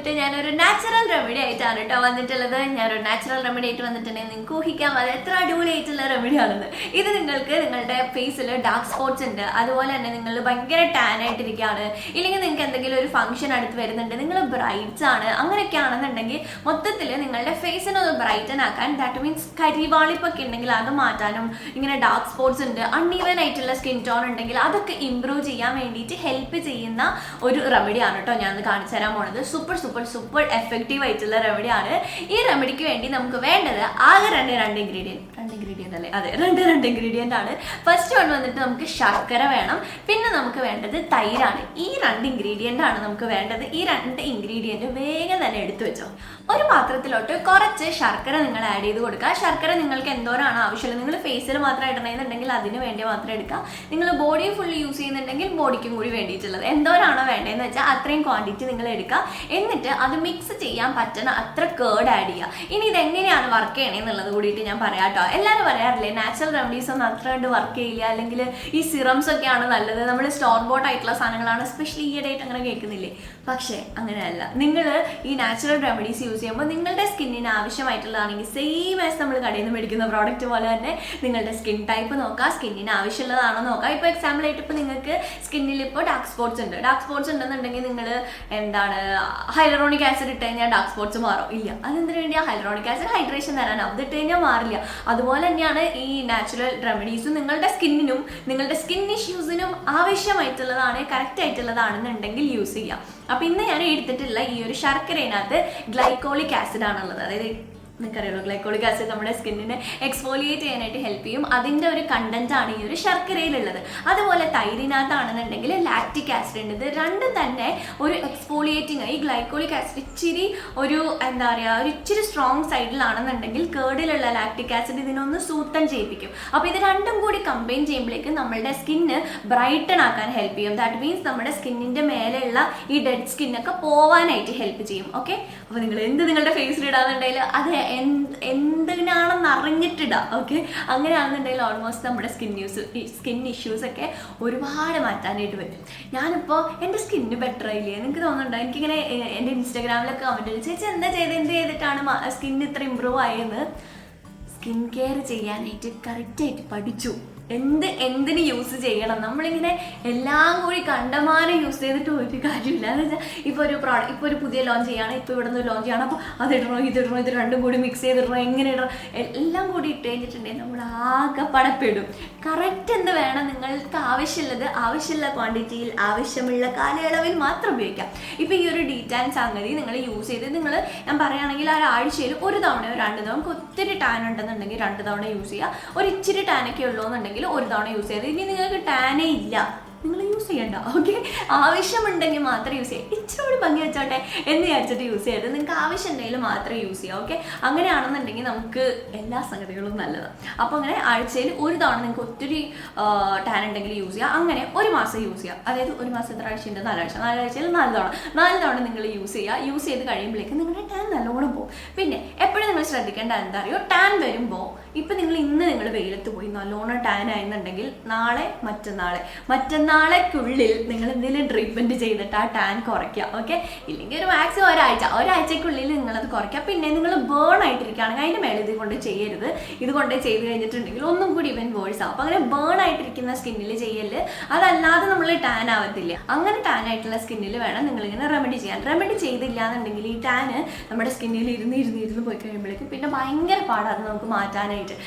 വന്നിട്ട് ഞാനൊരു natural remedy ആയിട്ടാണ് കേട്ടോ വന്നിട്ടുള്ളത്. ഞാനൊരു നാച്ചുറൽ റെമഡി ആയിട്ട് വന്നിട്ടുണ്ടെങ്കിൽ നിങ്ങൾക്ക് ഊഹിക്കാൻ അത് എത്ര അടിപൊളിയായിട്ടുള്ള റെമഡിയാണെന്ന്. ഇത് നിങ്ങൾക്ക് നിങ്ങളുടെ ഫേസിൽ ഡാർക്ക് സ്പോട്ട്സ് ഉണ്ട്, അതുപോലെ തന്നെ നിങ്ങൾ ഭയങ്കര ടാൻ ആയിട്ടിരിക്കുകയാണ്, ഇല്ലെങ്കിൽ നിങ്ങൾക്ക് എന്തെങ്കിലും ഒരു ഫംഗ്ഷൻ അടുത്ത് വരുന്നുണ്ട്, നിങ്ങൾ ബ്രൈറ്റ്സ് ആണ്, അങ്ങനെയൊക്കെ ആണെന്നുണ്ടെങ്കിൽ മൊത്തത്തിൽ നിങ്ങളുടെ ഫേസിനെ ഒന്ന് ബ്രൈറ്റൻ ആക്കാൻ, ദാറ്റ് മീൻസ് കരിവാളിപ്പൊക്കെ ഉണ്ടെങ്കിൽ അത് മാറ്റാനും, ഇങ്ങനെ ഡാർക്ക് സ്പോട്ട്സ് ഉണ്ട്, അൺഈവൻ ആയിട്ടുള്ള സ്കിൻ ടോൺ ഉണ്ടെങ്കിൽ അതൊക്കെ ഇംപ്രൂവ് ചെയ്യാൻ വേണ്ടിയിട്ട് ഹെൽപ്പ് ചെയ്യുന്ന ഒരു റെമഡിയാണ് കേട്ടോ ഞാൻ കാണിച്ചു തരാൻ പോണത്. സൂപ്പർ സൂപ്പർ സൂപ്പർ എഫക്റ്റീവ് ആയിട്ടുള്ള റെമഡിയാണ്. ഈ റെമഡിക്ക് വേണ്ടി നമുക്ക് വേണ്ടത് ആകെ രണ്ട് ഇൻഗ്രീഡിയൻ്റ് ആണ്. ഫസ്റ്റ് വൺ വന്നിട്ട് നമുക്ക് ശർക്കര വേണം, പിന്നെ നമുക്ക് വേണ്ടത് തൈരാണ്. ഈ രണ്ട് ഇൻഗ്രീഡിയൻ്റ് ആണ് നമുക്ക് വേണ്ടത്. ഈ രണ്ട് ഇൻഗ്രീഡിയൻറ്റ് വേഗം തന്നെ എടുത്തു വെച്ചോ. ഒരു പാത്രത്തിലോട്ട് കുറച്ച് ശർക്കര നിങ്ങൾ ആഡ് ചെയ്ത് കൊടുക്കുക. ശർക്കര നിങ്ങൾക്ക് എന്തോരാണ് ആവശ്യമുള്ളത്, നിങ്ങൾ ഫേസിൽ മാത്രം ഇടണമെന്നുണ്ടെങ്കിൽ അതിന് വേണ്ടി മാത്രം എടുക്കുക. നിങ്ങൾ ബോഡി ഫുള്ള് യൂസ് ചെയ്യുന്നുണ്ടെങ്കിൽ ബോഡിക്കും കൂടി വേണ്ടിയിട്ടുള്ളത് എന്തോരാണോ വേണ്ടതെന്ന് വെച്ചാൽ അത്രയും ക്വാണ്ടിറ്റി നിങ്ങൾ എടുക്കുക. എന്നിട്ട് അത് മിക്സ് ചെയ്യാൻ പറ്റുന്ന അത്ര കേർഡ് ആഡ് ചെയ്യുക. ഇനി ഇതെങ്ങനെയാണ് വർക്ക് ചെയ്യണമെന്നുള്ളത് കൂടിയിട്ട് ഞാൻ പറയാം കേട്ടോ. എല്ലാവരും പറയാറില്ലേ നാച്ചുറൽ റെമഡീസ് ഒന്നും അത്ര കണ്ട് വർക്ക് ചെയ്യില്ല, അല്ലെങ്കിൽ ഈ സിറംസ് ഒക്കെയാണ് നല്ലത്, നമ്മൾ സ്റ്റോൺ ബോട്ട് ആയിട്ടുള്ള സാധനങ്ങളാണ് സ്പെഷ്യലി ഈയിടെയായിട്ട് അങ്ങനെ കേൾക്കുന്നില്ലേ. പക്ഷേ അങ്ങനെയല്ല. നിങ്ങൾ ഈ നാച്ചുറൽ റെമഡീസ് യൂസ് ചെയ്യുമ്പോൾ നിങ്ങളുടെ സ്കിന്നിന് ആവശ്യമായിട്ടുള്ളതാണെങ്കിൽ സെയിം ആസ് നമ്മൾ കടയിൽ നിന്ന് മേടിക്കുന്ന പ്രോഡക്റ്റ് പോലെ തന്നെ നിങ്ങളുടെ സ്കിൻ ടൈപ്പ് നോക്കുക, സ്കിന്നിന് ആവശ്യമുള്ളതാണോ നോക്കുക. ഇപ്പോൾ എക്സാമ്പിൾ ആയിട്ട് ഇപ്പോൾ നിങ്ങൾക്ക് സ്കിന്നിൽ ഇപ്പോൾ ഡാർക്ക് സ്പോട്ട്സ് ഉണ്ട്. ഡാർക്ക് സ്പോട്ട്സ് ഉണ്ടെന്നുണ്ടെങ്കിൽ നിങ്ങൾ എന്താണ് ഹൈലറോണിക് ആസിഡ് ഇട്ട് കഴിഞ്ഞാൽ ഡാർക്ക് സ്പോട്ട്സ് മാറും? ഇല്ല. അതെന്തിനു വേണ്ടിയാണ്? ഹൈലറോണിക് ആസിഡ് ഹൈഡ്രേഷൻ തരാനാണ്, അത് ഇട്ട് കഴിഞ്ഞാൽ മാറില്ല. അതുപോലെ തന്നെയാണ് ഈ നാച്ചുറൽ റെമഡീസും നിങ്ങളുടെ സ്കിന്നിനും നിങ്ങളുടെ സ്കിൻ ഇഷ്യൂസിനും ആവശ്യമായിട്ടുള്ളതാണ്, കറക്റ്റ് ആയിട്ടുള്ളതാണെന്നുണ്ടെങ്കിൽ യൂസ് ചെയ്യാം. അപ്പം ഇന്ന് ഞാൻ എടുത്തിട്ടുള്ള ഈ ഒരു ശർക്കരയിനകത്ത് ഗ്ലൈക്കോളിക് ആസിഡ് ആണുള്ളത്. അതായത് നിങ്ങൾക്കറിയാലോ ഗ്ലൈക്കോളിക് ആസിഡ് നമ്മുടെ സ്കിന്നിനെ എക്സ്ഫോലിയേറ്റ് ചെയ്യാനായിട്ട് ഹെൽപ്പ് ചെയ്യും. അതിൻ്റെ ഒരു കണ്ടന്റ് ആണ് ഈ ഒരു ശർക്കരയിലുള്ളത്. അതുപോലെ തൈരിനകത്താണെന്നുണ്ടെങ്കിൽ ലാക്റ്റിക് ആസിഡ് ഉണ്ട്. ഇത് രണ്ടും തന്നെ ഒരു എക്സ്ഫോലിയേറ്റിംഗ്. ഈ ഗ്ലൈക്കോളിക് ആസിഡ് ഇച്ചിരി ഒരു എന്താ പറയുക, ഒരു ഇച്ചിരി സ്ട്രോങ് സൈഡിലാണെന്നുണ്ടെങ്കിൽ കേർഡിലുള്ള ലാക്റ്റിക് ആസിഡ് ഇതിനൊന്ന് സൂത്തൻ ചെയ്യിപ്പിക്കും. അപ്പോൾ ഇത് രണ്ടും കൂടി കമ്പൈൻ ചെയ്യുമ്പോഴേക്കും നമ്മളുടെ സ്കിന്ന് ബ്രൈറ്റൺ ആക്കാൻ ഹെൽപ്പ് ചെയ്യും. ദാറ്റ് മീൻസ് നമ്മുടെ സ്കിന്നിൻ്റെ മേലെയുള്ള ഈ ഡെഡ് സ്കിന്നൊക്കെ പോവാനായിട്ട് ഹെൽപ്പ് ചെയ്യും. ഓക്കെ, അപ്പോൾ നിങ്ങൾ നിങ്ങളുടെ ഫേസിൽ ഇടാന്നുണ്ടെങ്കിൽ അത് എന്തിനാണെന്ന് അറിഞ്ഞിട്ടിടാം. ഓക്കെ, അങ്ങനെയാണെന്നുണ്ടെങ്കിൽ ഓൾമോസ്റ്റ് നമ്മുടെ സ്കിൻ ഇഷ്യൂസ് ഒക്കെ ഒരുപാട് മാറ്റാനായിട്ട് പറ്റും. ഞാനിപ്പോൾ എൻ്റെ സ്കിന്ന് ബെറ്റർ ആയില്ലേ നിങ്ങൾക്ക് തോന്നുന്നുണ്ടോ? എനിക്കിങ്ങനെ എൻ്റെ ഇൻസ്റ്റാഗ്രാമിലൊക്കെ കമൻറ്റ് ചേച്ചി എന്ത് ചെയ്തിട്ടാണ് സ്കിൻ ഇത്ര ഇമ്പ്രൂവ് ആയെന്ന്. സ്കിൻ കെയർ ചെയ്യാനായിട്ട് കറക്റ്റായിട്ട് പഠിച്ചു. എന്തിന് യൂസ് ചെയ്യണം. നമ്മളിങ്ങനെ എല്ലാം കൂടി കണ്ടമാനം യൂസ് ചെയ്തിട്ട് ഒരു കാര്യമില്ല. എന്ന് വെച്ചാൽ ഇപ്പോൾ ഒരു പ്രോഡക്റ്റ്, ഇപ്പോൾ ഒരു പുതിയ ലോഞ്ച് ചെയ്യണം, ഇപ്പോൾ ഇവിടെ നിന്ന് ലോഞ്ച് ചെയ്യണം, അപ്പോൾ അതിടണോ ഇതിടണോ, ഇത് രണ്ടും കൂടി മിക്സ് ചെയ്തിടണോ, എങ്ങനെ ഇടണം, എല്ലാം കൂടി ഇട്ട് കഴിഞ്ഞിട്ടുണ്ടെങ്കിൽ നമ്മൾ ആകെ പടപ്പെടും. കറക്റ്റ് എന്ത് വേണം, നിങ്ങൾക്ക് ആവശ്യമുള്ള ക്വാണ്ടിറ്റിയിൽ ആവശ്യമുള്ള കാലയളവിൽ മാത്രം ഉപയോഗിക്കാം. ഇപ്പോൾ ഈ ഒരു ഡീറ്റാൻ സംഗതി നിങ്ങൾ യൂസ് ചെയ്ത് ഞാൻ പറയുകയാണെങ്കിൽ ഒരാഴ്ചയിൽ ഒരു തവണയോ 2 തവണ, നമുക്ക് ഒത്തിരി ടാൻ ഉണ്ടെന്നുണ്ടെങ്കിൽ 2 തവണ യൂസ് ചെയ്യുക. ഒരു ഇച്ചിരി ടാനൊക്കെ ഉള്ളൂ എന്നുണ്ടെങ്കിൽ ഒരു തവണ യൂസ് ചെയ്ത്. ഇനി നിങ്ങൾക്ക് ടാനേ ഇല്ല, നിങ്ങൾ യൂസ് ചെയ്യണ്ട. ഓക്കെ, ആവശ്യമുണ്ടെങ്കിൽ മാത്രം യൂസ് ചെയ്യുക. ഇച്ചിരി ഭംഗി വെച്ചോട്ടെ എന്ന് വിചാരിച്ചിട്ട് യൂസ് ചെയ്ത് നിങ്ങൾക്ക് ആവശ്യമുണ്ടെങ്കിൽ മാത്രം യൂസ് ചെയ്യുക. ഓക്കെ, അങ്ങനെയാണെന്നുണ്ടെങ്കിൽ നമുക്ക് എല്ലാ സംഗതികളും നല്ലതാണ്. അപ്പോൾ അങ്ങനെ ആഴ്ചയിൽ ഒരു തവണ നിങ്ങൾക്ക് ഒത്തിരി ടാൻ ഉണ്ടെങ്കിൽ യൂസ് ചെയ്യുക. അങ്ങനെ ഒരു മാസം യൂസ് ചെയ്യുക. അതായത് ഒരു മാസം എത്ര ആഴ്ച ഉണ്ട്? 4 ആഴ്ച. 4 ആഴ്ചയിൽ 4 തവണ നിങ്ങൾ യൂസ് ചെയ്യുക. യൂസ് ചെയ്ത് കഴിയുമ്പോഴേക്കും നിങ്ങളുടെ ടാൻ നല്ലോണം പോകും. പിന്നെ എപ്പോഴും നിങ്ങൾ ശ്രദ്ധിക്കേണ്ട എന്താ അറിയോ, ടാൻ വരുമ്പോൾ ഇപ്പം ഇന്ന് നിങ്ങൾ വെയിലത്ത് പോയി നല്ലോണം ടാൻ ആയെന്നുണ്ടെങ്കിൽ നാളെ മറ്റന്നാളേക്കുള്ളിൽ നിങ്ങൾ എന്തെങ്കിലും ട്രീറ്റ്മെൻറ്റ് ചെയ്തിട്ട് ആ ടാൻ കുറയ്ക്കുക. ഓക്കെ, ഇല്ലെങ്കിൽ ഒരു മാക്സിമം ഒരാഴ്ചക്കുള്ളിൽ നിങ്ങളത് കുറയ്ക്കുക. പിന്നെ നിങ്ങൾ ബേൺ ആയിട്ടിരിക്കുകയാണെങ്കിൽ അതിൻ്റെ മേലെ ഇത് കൊണ്ട് ചെയ്യരുത്. ഇത് കൊണ്ട് ചെയ്ത് കഴിഞ്ഞിട്ടുണ്ടെങ്കിൽ ഒന്നും കൂടി ഇവൻ വേഴ്സ് ആവും. അപ്പോൾ അങ്ങനെ ബേൺ ആയിട്ടിരിക്കുന്ന സ്കിന്നിൽ ചെയ്യല്. അതല്ലാതെ നമ്മൾ ടാൻ ആവത്തില്ല. അങ്ങനെ ടാൻ ആയിട്ടുള്ള സ്കിന്നിൽ വേണം നിങ്ങളിങ്ങനെ റെമഡി ചെയ്യാൻ. റെമഡി ചെയ്തില്ല എന്നുണ്ടെങ്കിൽ ഈ ടാന് നമ്മുടെ സ്കിന്നിൽ ഇരുന്ന് പോയി കഴിയുമ്പോഴേക്കും പിന്നെ ഭയങ്കര പാടാണ് നമുക്ക് മാറ്റാനായിട്ട്.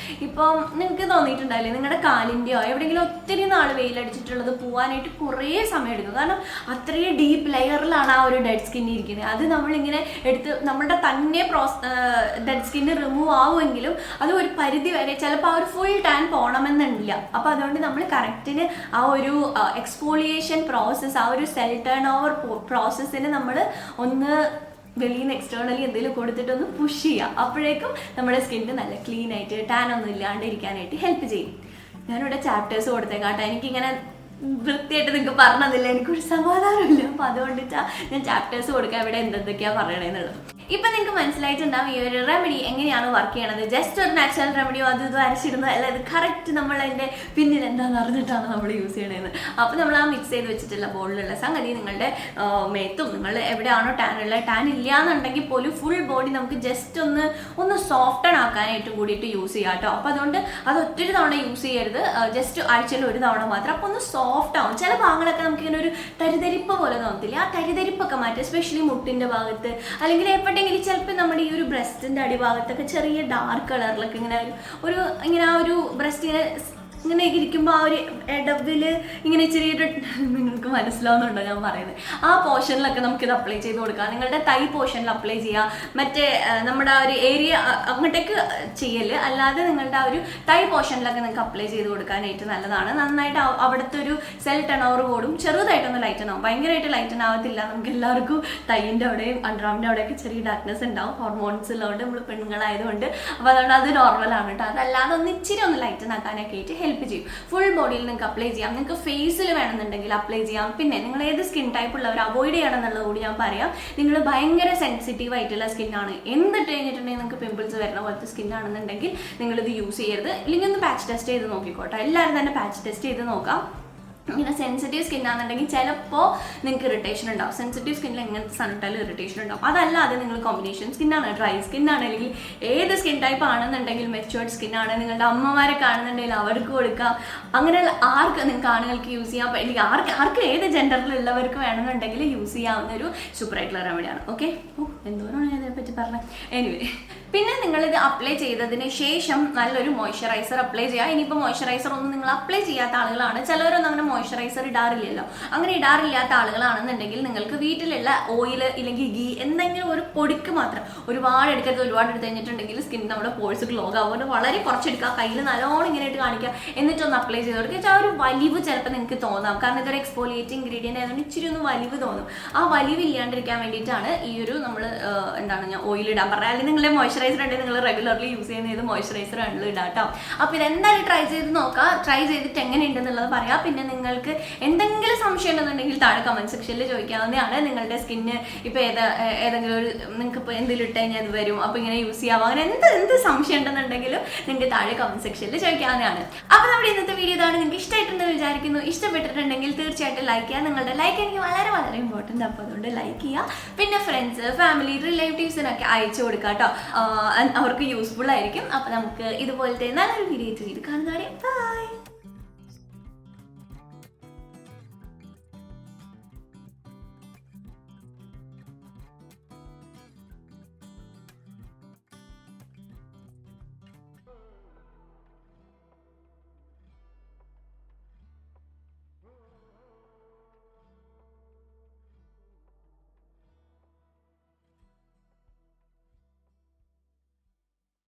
ഇപ്പം നിങ്ങൾക്ക് തോന്നിയിട്ടുണ്ടാവില്ലേ നിങ്ങളുടെ കാലിൻ്റെയോ എവിടെയെങ്കിലും ഒത്തിരി നാൾ വെയിലടിച്ചിട്ടുള്ളത് പോകാനായിട്ട് കുറേ സമയം എടുക്കും. കാരണം അത്രയും ഡീപ്പ് ലെയറിലാണ് ആ ഒരു ഡെഡ് സ്കിൻ ഇരിക്കുന്നത്. അത് നമ്മളിങ്ങനെ എടുത്ത് നമ്മുടെ തന്നെ ഡെഡ് സ്കിന്ന് റിമൂവ് ആവുമെങ്കിലും അത് ഒരു പരിധി വരെ ചിലപ്പോൾ ആ ഒരു ഫുൾ ടാൻ പോകണമെന്നില്ല. അപ്പോൾ അതുകൊണ്ട് നമ്മൾ കറക്റ്റിന് ആ ഒരു എക്സ്ഫോളിയേഷൻ പ്രോസസ്സ്, ആ ഒരു സെൽ ടേൺ ഓവർ പ്രോസസ്സിന് നമ്മൾ ഒന്ന് വെളിയിൽ നിന്ന് എക്സ്റ്റേണലി എന്തെങ്കിലും കൊടുത്തിട്ടൊന്ന് പുഷ് ചെയ്യുക. അപ്പോഴേക്കും നമ്മുടെ സ്കിന്ന് നല്ല ക്ലീൻ ആയിട്ട് ടാൻ ഒന്നും ഇല്ലാണ്ട് ഇരിക്കാനായിട്ട് ഹെൽപ്പ് ചെയ്യും. ഞാനിവിടെ ചാപ്റ്റേഴ്സ് കൊടുത്തേക്കാട്ടെ. എനിക്കിങ്ങനെ വൃത്തിയായിട്ട് നിങ്ങൾക്ക് പറഞ്ഞതില്ല, എനിക്കൊരു സമാധാനമില്ല. അപ്പോൾ അതുകൊണ്ടിട്ടാണ് ഞാൻ ചാപ്റ്റേഴ്സ് കൊടുക്കാൻ ഇവിടെ എന്തൊക്കെയാണ് പറയണേന്നുള്ളത്. ഇപ്പം നിങ്ങൾക്ക് മനസ്സിലായിട്ടുണ്ടാവും ഈ ഒരു റെമഡി എങ്ങനെയാണ് വർക്ക് ചെയ്യണത്. ജസ്റ്റ് ഒരു നാച്ചുറൽ റെമഡിയോ അത് ഇത് അരച്ചിടുന്നത് അല്ല, ഇത് കറക്റ്റ് നമ്മൾ അതിൻ്റെ പിന്നിൽ എന്താണെന്ന് അറിഞ്ഞിട്ടാണ് നമ്മൾ യൂസ് ചെയ്യണതെന്ന്. അപ്പോൾ നമ്മൾ ആ മിക്സ് ചെയ്ത് വെച്ചിട്ടുള്ള ബോളിലുള്ള സംഗതി നിങ്ങളുടെ മേത്തും നിങ്ങൾ എവിടെയാണോ ടാൻ ഉള്ളത്, ടാൻ ഇല്ല എന്നുണ്ടെങ്കിൽ പോലും ഫുൾ ബോഡി നമുക്ക് ജസ്റ്റ് ഒന്ന് സോഫ്റ്റൺ ആക്കാനായിട്ട് കൂടിയിട്ട് യൂസ് ചെയ്യാം കേട്ടോ. അപ്പോൾ അതുകൊണ്ട് അത് ഒറ്റൊരു തവണ യൂസ് ചെയ്യരുത്, ജസ്റ്റ് ആഴ്ചയിൽ ഒരു തവണ മാത്രം. അപ്പോൾ ഒന്ന് സോഫ്റ്റ് ആവും. ചില ഭാഗങ്ങളൊക്കെ നമുക്കിങ്ങനെ ഒരു തരിതരിപ്പ് പോലെ തോന്നത്തില്ല, ആ തരിതരിപ്പൊക്കെ മാറ്റുക. എസ്പെഷ്യലി മുട്ടിൻ്റെ ഭാഗത്ത് അല്ലെങ്കിൽ എപ്പോഴെങ്കിലും ചിലപ്പോൾ നമ്മുടെ ഈ ഒരു ബ്രസ്റ്റിൻ്റെ അടിഭാഗത്തൊക്കെ ചെറിയ ഡാർക്ക് കളറിലൊക്കെ ഇങ്ങനെ ആ ഒരു ബ്രസ്റ്റ് ഇങ്ങനെ ഇരിക്കുമ്പോൾ ആ ഒരു ഇടവില് ഇങ്ങനെ ഇച്ചിരി നിങ്ങൾക്ക് മനസ്സിലാവുന്നുണ്ടോ ഞാൻ പറയുന്നത്? ആ പോർഷനിലൊക്കെ നമുക്കിത് അപ്ലൈ ചെയ്ത് കൊടുക്കാം. നിങ്ങളുടെ തൈ പോർഷനിൽ അപ്ലൈ ചെയ്യാം, മറ്റേ നമ്മുടെ ആ ഒരു ഏരിയ അങ്ങോട്ടേക്ക് ചെയ്യല്, അല്ലാതെ നിങ്ങളുടെ ആ ഒരു തൈ പോർഷനിലൊക്കെ നിങ്ങൾക്ക് അപ്ലൈ ചെയ്ത് കൊടുക്കാനായിട്ട് നല്ലതാണ്. നന്നായിട്ട് അവിടുത്തെ ഒരു സെൽ ടേൺ ഓവർ കൂടും, ചെറുതായിട്ടൊന്ന് ലൈറ്റൻ ആവും, ഭയങ്കരമായിട്ട് ലൈറ്റൻ ആവത്തില്ല. നമുക്ക് എല്ലാവർക്കും തൈൻ്റെ അവിടെയും അണ്ടർആമിൻ്റെ അവിടെയൊക്കെ ചെറിയ ഡാർക്ക്നെസ് ഉണ്ടാവും, ഹോർമോൺസ് ഉള്ളതുകൊണ്ട്, നമ്മൾ പെണ്ണുങ്ങളായതുകൊണ്ട്. അപ്പോൾ അതുകൊണ്ട് അത് നോർമലാണ് കേട്ടോ. അതല്ലാതെ ഒന്ന് ഇച്ചിരി ഒന്ന് ലൈറ്റൻ ആക്കാനൊക്കെ ആയിട്ട് ഹെൽപ്പ് ചെയ്യും. ഫുൾ ബോഡിയിൽ നിങ്ങൾക്ക് അപ്ലൈ ചെയ്യാം, നിങ്ങൾക്ക് ഫേസിൽ വേണമെന്നുണ്ടെങ്കിൽ അപ്ലൈ ചെയ്യാം. പിന്നെ നിങ്ങൾ ഏത് സ്കിൻ ടൈപ്പ് ഉള്ളവർ അവോയ്ഡ് ചെയ്യണം എന്നുള്ളത് കൂടി ഞാൻ പറയാം. നിങ്ങൾ ഭയങ്കര സെൻസിറ്റീവ് ആയിട്ടുള്ള സ്കിന്നാണ്, എന്തിട്ട് കഴിഞ്ഞിട്ടുണ്ടെങ്കിൽ നിങ്ങൾക്ക് പിമ്പിൾസ് വരുന്ന പോലത്തെ സ്കിന്നാണെന്നുണ്ടെങ്കിൽ നിങ്ങളിത് യൂസ് ചെയ്യരുത്. ഇല്ലെങ്കിൽ ഒന്ന് പാച്ച് ടെസ്റ്റ് ചെയ്ത് നോക്കിക്കോട്ടെ. എല്ലാവരും തന്നെ പാച്ച് ടെസ്റ്റ് ചെയ്ത് നോക്കാം. ഇങ്ങനെ സെൻസിറ്റീവ് സ്കിന്നാണെന്നുണ്ടെങ്കിൽ ചിലപ്പോൾ നിങ്ങൾക്ക് ഇറിറ്റേഷൻ ഉണ്ടാവും. സെൻസിറ്റീവ് സ്കിന്നിൽ എങ്ങനത്തെ സണ്ണിട്ടാലും ഇറിറ്റേഷൻ ഉണ്ടാവും. അതല്ലാതെ നിങ്ങൾ കോമ്പിനേഷൻ സ്കിന്നാണ്, ഡ്രൈ സ്കിന്നാണ്, അല്ലെങ്കിൽ ഏത് സ്കിൻ ടൈപ്പ് ആണെന്നുണ്ടെങ്കിൽ മെച്ചുവേർഡ് സ്കിന്നാണ്, നിങ്ങളുടെ അമ്മമാരെ കാണുന്നുണ്ടെങ്കിൽ അവർക്ക് കൊടുക്കാം. അങ്ങനെയുള്ള നിങ്ങൾക്ക് ആണുങ്ങൾക്ക് യൂസ് ചെയ്യാൻ പറ്റില്ല, ആർക്ക് ഏത് ജെൻഡറിലുള്ളവർക്ക് വേണമെന്നുണ്ടെങ്കിൽ യൂസ് ചെയ്യാവുന്ന ഒരു സൂപ്പറായിട്ടുള്ള റെമഡിയാണ്. ഓക്കെ, എന്തോരാണ് ഞാൻ ഇതിനെപ്പറ്റി പറഞ്ഞത്. എനിവേ, പിന്നെ നിങ്ങളിത് അപ്ലൈ ചെയ്തതിന് ശേഷം നല്ലൊരു മോയ്സ്ചറൈസർ അപ്ലൈ ചെയ്യുക. ഇനിയിപ്പോൾ മോയ്സ്ചറൈസർ ഒന്നും നിങ്ങൾ അപ്ലൈ ചെയ്യാത്ത ആളുകളാണ്, ചിലവരൊന്നും അങ്ങനെ മോയ്സ്ചറൈസർ ഇടാറില്ലല്ലോ. അങ്ങനെ ഇടാറില്ലാത്ത ആളുകളാണെന്നുണ്ടെങ്കിൽ നിങ്ങൾക്ക് വീട്ടിലുള്ള ഓയിൽ ഇല്ലെങ്കിൽ ഗീ എന്തെങ്കിലും ഒരു പൊടിക്ക് മാത്രം, ഒരുപാട് എടുക്കരുത്. ഒരുപാട് എടുത്ത് കഴിഞ്ഞിട്ടുണ്ടെങ്കിൽ സ്കിൻ നമ്മുടെ പോഴ്സ് ക്ലോഗ് ആവും. വളരെ കുറച്ചെടുക്കുക, കയ്യിൽ നല്ലോണം ഇങ്ങനെ ഇട്ട് കാണിക്കുക, എന്നിട്ടൊന്ന് അപ്ലൈ ചെയ്ത് കൊടുക്കുക. ആ ഒരു വലിവ് ചിലപ്പോൾ നിങ്ങൾക്ക് തോന്നാം, കാരണം ഇതൊരു എക്സ്ഫോളിയേറ്റിംഗ് ഇൻഗ്രീഡിയൻ്റ് ആയതുകൊണ്ട് ഇച്ചിരി ഒന്ന് വലിവ് തോന്നും. ആ വലിവ് ഇല്ലാണ്ടിരിക്കാൻ വേണ്ടിയിട്ടാണ് ഈ ഒരു നമ്മൾ ഞാൻ ഓയിൽ ഇടാൻ പറഞ്ഞത്. അല്ലെങ്കിൽ നിങ്ങളെ മോയ്സ്ചറൈസർ ഉണ്ടെങ്കിൽ നിങ്ങൾ റെഗുലർലി യൂസ് ചെയ്യുന്ന ഏത് മോയ്സ്ചറൈസർ ആണല്ലോ ഇടാം കേട്ടോ. അപ്പോൾ ഇതെന്തായാലും ട്രൈ ചെയ്ത് നോക്കാം, ട്രൈ ചെയ്തിട്ട് എങ്ങനെയുണ്ടെന്നുള്ളത് പറയാം. പിന്നെ നിങ്ങൾക്ക് എന്തെങ്കിലും സംശയം ഉണ്ടെന്നുണ്ടെങ്കിൽ താഴെ കമന്റ് സെക്ഷനിൽ ചോദിക്കാവുന്നതാണ്. നിങ്ങളുടെ സ്കിന്ന് ഇപ്പോൾ ഏതെങ്കിലും ഒരു നിങ്ങൾക്ക് ഇപ്പോൾ എന്തെങ്കിലും ഇട്ട് കഴിഞ്ഞാൽ അത് വരും, അപ്പോൾ ഇങ്ങനെ യൂസ് ചെയ്യാം, അങ്ങനെ എന്ത് സംശയം ഉണ്ടെന്നുണ്ടെങ്കിലും നിങ്ങൾക്ക് താഴെ കമന്റ് സെക്ഷനിൽ ചോദിക്കാവുന്നതാണ്. അപ്പോൾ നമ്മുടെ ഇന്നത്തെ വീഡിയോ ഇതാണ്. നിങ്ങൾക്ക് ഇഷ്ടമായിട്ടുണ്ടെന്ന് വിചാരിക്കുന്നു. ഇഷ്ടപ്പെട്ടിട്ടുണ്ടെങ്കിൽ തീർച്ചയായിട്ടും ലൈക്ക് ചെയ്യുക. നിങ്ങളുടെ ലൈക്ക് എനിക്ക് വളരെ വളരെ ഇമ്പോർട്ടൻ്റ്, അപ്പോൾ അതുകൊണ്ട് ലൈക്ക് ചെയ്യുക. പിന്നെ ഫ്രണ്ട്സ്, ഫാമിലി, റിലേറ്റീവ്സിനൊക്കെ അയച്ചു കൊടുക്കുക കേട്ടോ, അവർക്ക് യൂസ്ഫുൾ ആയിരിക്കും. അപ്പോൾ നമുക്ക് ഇതുപോലത്തെ നല്ലൊരു വീഡിയോ കാണുന്നവരെ ബൈ.